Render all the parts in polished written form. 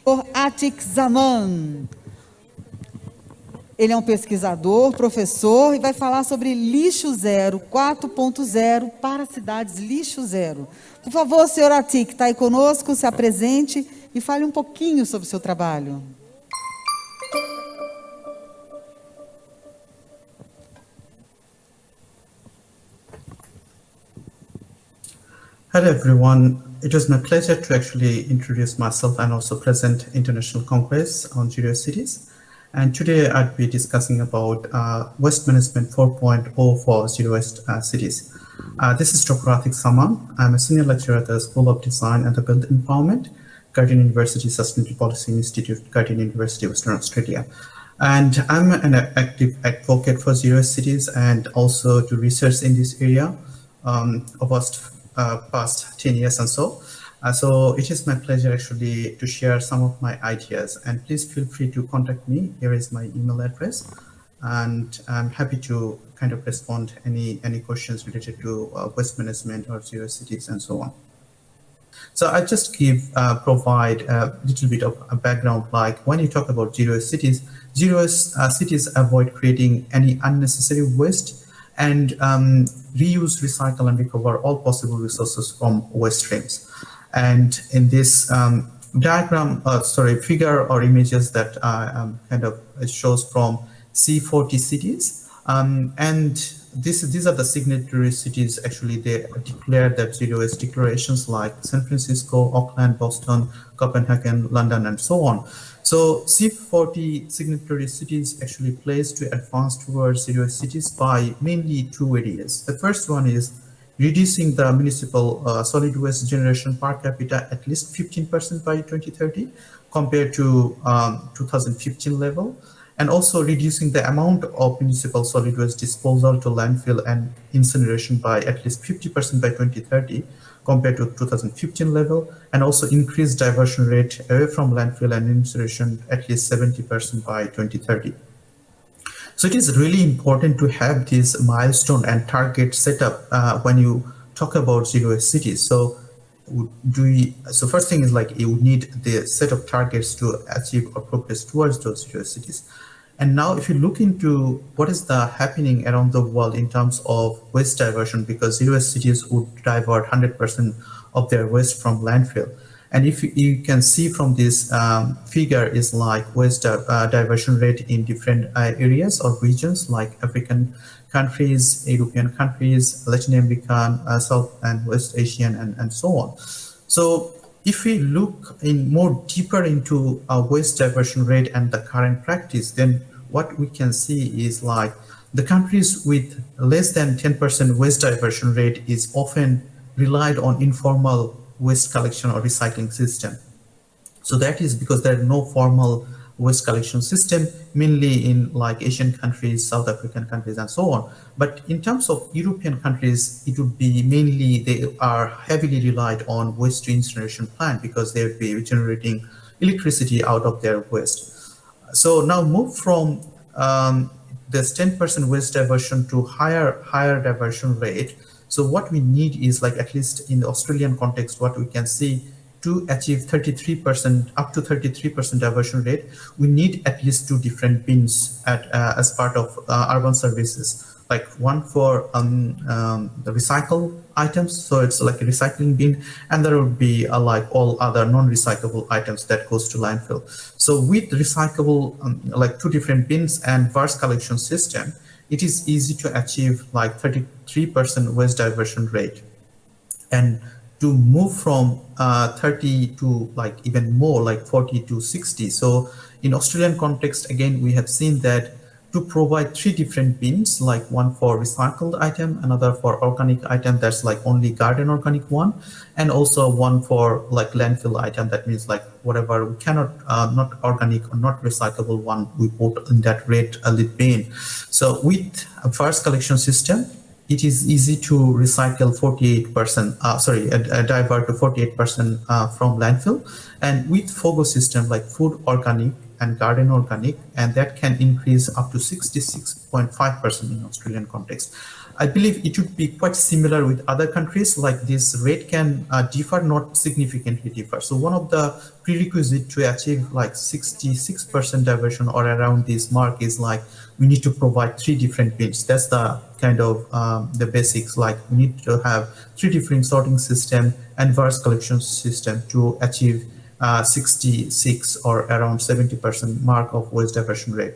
Atiq Zaman. Ele é um pesquisador, professor, e vai falar sobre Lixo Zero, 4.0 para cidades Lixo Zero. Por favor, senhor Atiq, está aí conosco, se apresente e fale um pouquinho sobre o seu trabalho. Hello everyone, it was my pleasure to actually introduce myself and also present International Congress on Zero Cities. And today I'd be discussing about Waste Management 4.0 for Zero Waste Cities. This is Dr. Atiq Zaman. I'm a senior lecturer at the School of Design and the Built Environment, Curtin University Sustainability Policy Institute, Curtin University, Western Australia. And I'm an active advocate for Zero Cities and also do research in this area past 10 years and so. So it is my pleasure actually to share some of my ideas, and please feel free to contact me. Here is my email address, and I'm happy to kind of respond any questions related to waste management or Zero Cities and so on. So I just provide a little bit of a background, like when you talk about Zero Cities, Zero Cities avoid creating any unnecessary waste and reuse, recycle, and recover all possible resources from waste streams. And in this figure or images that it shows from C40 cities, and these are the signatory cities. Actually, they declared that zero waste declarations, like San Francisco, Auckland, Boston, Copenhagen, London, and so on. So C40 signatory cities actually place to advance towards zero cities by mainly two areas. The first one is reducing the municipal solid waste generation per capita at least 15% by 2030 compared to 2015 level, and also reducing the amount of municipal solid waste disposal to landfill and incineration by at least 50% by 2030 compared to 2015 level, and also increase diversion rate away from landfill and incineration at least 70% by 2030. So it is really important to have this milestone and target set up when you talk about zero waste cities. So first thing is like you need the set of targets to achieve or progress towards those zero cities. And now if you look into what is happening around the world in terms of waste diversion, because zero waste cities would divert 100% of their waste from landfill. And if you can see from this figure is like waste diversion rate in different areas or regions, like African countries, European countries, Latin American, South and West Asian, and so on. So if we look more deeper into waste diversion rate and the current practice, then what we can see is like the countries with less than 10% waste diversion rate is often relied on informal waste collection or recycling system. So that is because there are no formal waste collection system, mainly in like Asian countries, South African countries, and so on. But in terms of European countries, it would be mainly they are heavily relied on waste incineration plant because they would be generating electricity out of their waste. So now move from this 10% waste diversion to higher diversion rate. So what we need is like, at least in the Australian context, what we can see to achieve 33%, up to 33% diversion rate, we need at least two different bins as part of urban services, like one for the recycle items. So it's like a recycling bin, and there would be like all other non-recyclable items that goes to landfill. So with recyclable, like two different bins and vast collection system, it is easy to achieve like 33% waste diversion rate. And to move from 30 to like even more, like 40 to 60. So in Australian context, again, we have seen that to provide three different bins, like one for recycled item, another for organic item, that's like only garden organic one, and also one for like landfill item, that means like whatever we cannot, not organic or not recyclable one, we put in that red lit bin. So with a first collection system, it is easy to recycle 48%, divert to 48% from landfill. And with FOGO system, like food organic and garden organic, and that can increase up to 66.5% in Australian context. I believe it would be quite similar with other countries. Like this rate can differ, not significantly differ. So one of the prerequisites to achieve like 66% diversion or around this mark is like we need to provide 3 different bins. That's the kind of the basics. Like we need to have 3 different sorting system and various collection system to achieve 66 or around 70% mark of waste diversion rate.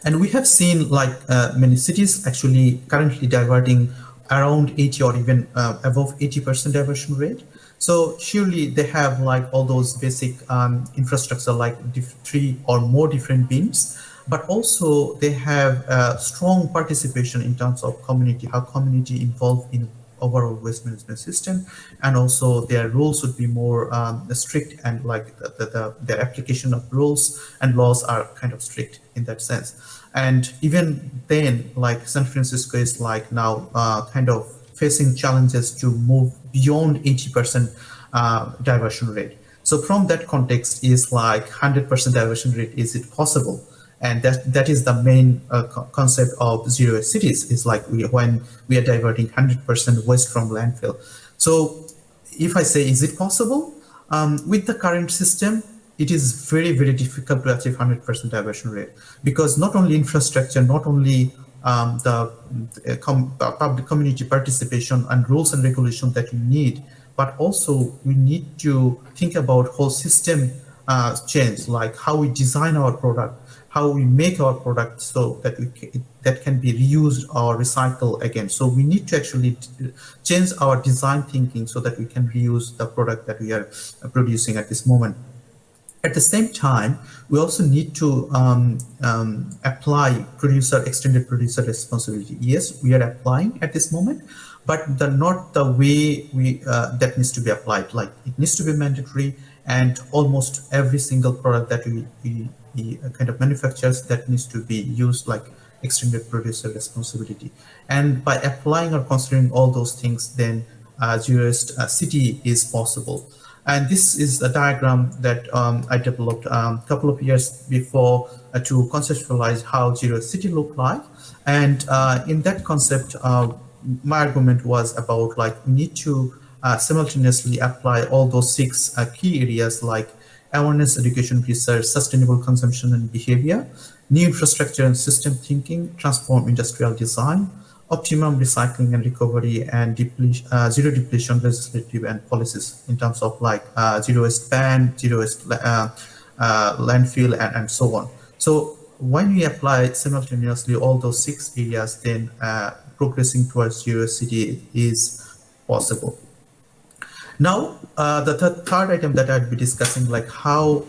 And we have seen like many cities actually currently diverting around 80 or even above 80% diversion rate. So surely they have like all those basic infrastructure like 3 or more different bins, but also they have strong participation in terms of community, how community involved in overall waste management system, and also their rules would be more strict, and like their application of rules and laws are kind of strict in that sense. And even then, like San Francisco is like now kind of facing challenges to move beyond 80% diversion rate. So from that context is like 100% diversion rate, is it possible? And that is the main concept of zero waste cities, is like when we are diverting 100% waste from landfill. So if I say, is it possible? With the current system, it is very, very difficult to achieve 100% diversion rate, because not only infrastructure, not only the public community participation and rules and regulations that we need, but also we need to think about whole system change, like how we design our product, how we make our product so that that can be reused or recycled again. So we need to actually change our design thinking so that we can reuse the product that we are producing at this moment. At the same time, we also need to apply extended producer responsibility. Yes, we are applying at this moment, but not the way that needs to be applied. Like it needs to be mandatory, and almost every single product that we kind of manufactures, that needs to be used like extended producer responsibility. And by applying or considering all those things, then zero waste city is possible. And this is a diagram that I developed a couple of years before to conceptualize how zero waste city look like. And in that concept, my argument was about like we need to simultaneously apply all those 6 key areas like awareness, education, research, sustainable consumption and behavior, new infrastructure and system thinking, transform industrial design, optimum recycling and recovery, and zero depletion legislative and policies in terms of like zero waste ban, zero waste landfill, and so on. So when we apply simultaneously all those 6 areas, then progressing towards zero city is possible. Now, the third item that I'd be discussing, like how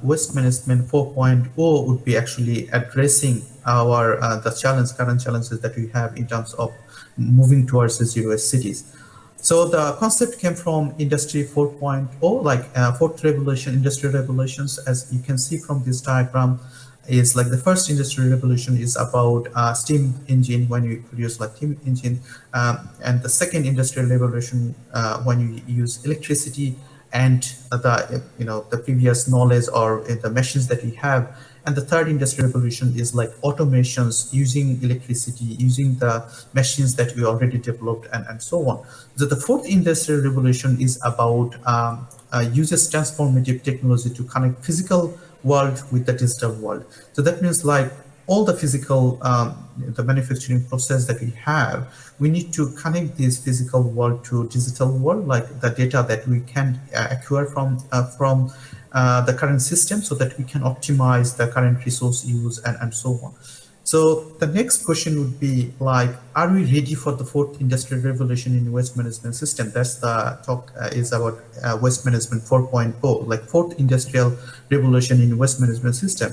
waste management 4.0 would be actually addressing our the current challenges that we have in terms of moving towards the zero waste cities. So the concept came from Industry 4.0, like fourth revolution, industrial revolutions. As you can see from this diagram, is like the first industrial revolution is about steam engine, when you produce like steam engine, and the second industrial revolution when you use electricity and the previous knowledge or the machines that we have. And the third industrial revolution is like automations using electricity, using the machines that we already developed, and so on. So the fourth industrial revolution is about uses transformative technology to connect physical world with the digital world. So that means like all the physical, the manufacturing process that we have, we need to connect this physical world to digital world, like the data that we can acquire from the current system, so that we can optimize the current resource use and so on. So the next question would be like, are we ready for the fourth industrial revolution in waste management system? That's the talk is about waste management 4.0, like fourth industrial revolution in waste management system.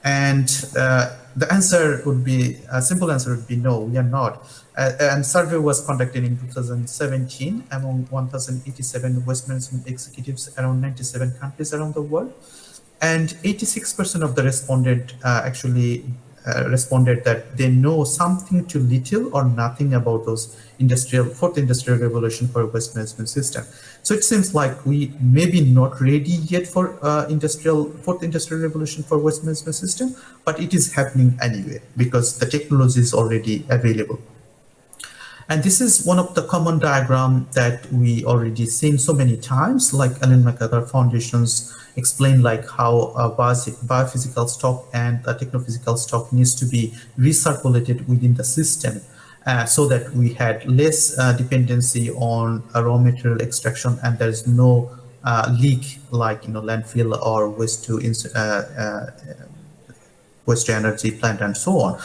And the answer would be, a simple answer would be no, we are not. And survey was conducted in 2017 among 1,087 waste management executives around 97 countries around the world. And 86% of the respondent actually responded that they know something to little or nothing about those fourth industrial revolution for waste management system. So it seems like we maybe not ready yet for fourth industrial revolution for waste management system, but it is happening anyway because the technology is already available. And this is one of the common diagram that we already seen so many times, like Ellen MacArthur Foundations explain like how a biophysical stock and the technophysical stock needs to be recirculated within the system so that we had less dependency on raw material extraction and there is no leak like landfill or waste to energy plant and so on.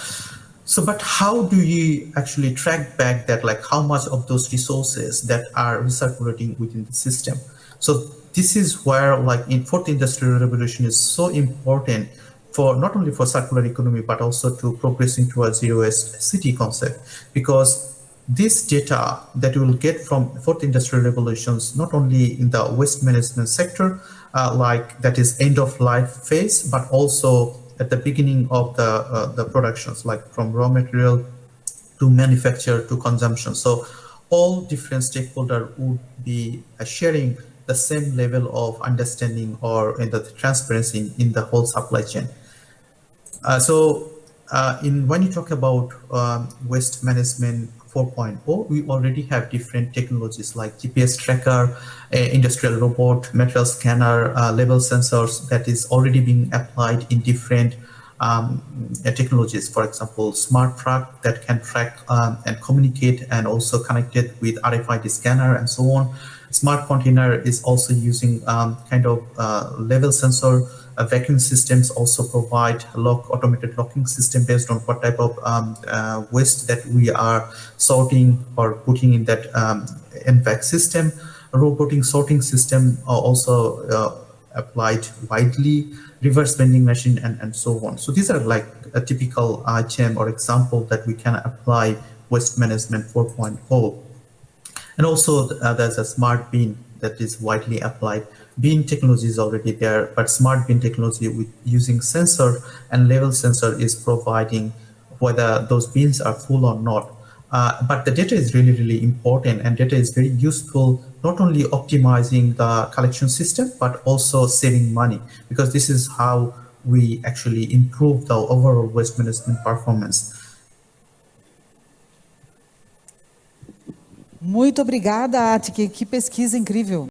So, but how do you actually track back that, like how much of those resources that are recirculating within the system? So this is where like in fourth industrial revolution is so important for not only for circular economy, but also to progressing towards zero waste city concept, because this data that we will get from fourth industrial revolutions, not only in the waste management sector, like that is end of life phase, but also at the beginning of the productions, like from raw material to manufacture to consumption. So all different stakeholders would be sharing the same level of understanding or in the transparency in the whole supply chain. When you talk about waste management 4.0, we already have different technologies like GPS tracker, industrial robot, metal scanner, level sensors that is already being applied in different technologies. For example, smart truck that can track and communicate and also connected with RFID scanner and so on. Smart container is also using level sensor. Vacuum systems also provide automated locking system based on what type of waste that we are sorting or putting in that NVAC system. Robotic sorting system are also applied widely, reverse vending machine and so on. So these are like a typical gem or example that we can apply waste management 4.0. And also there's a smart bin that is widely applied. Bin technology is already there, but smart bin technology with using sensor and level sensor is providing whether those bins are full or not. But the data is really, really important, and data is very useful, not only optimizing the collection system, but also saving money, because this is how we actually improve the overall waste management performance. Muito obrigada, Atiq. Que pesquisa incrível.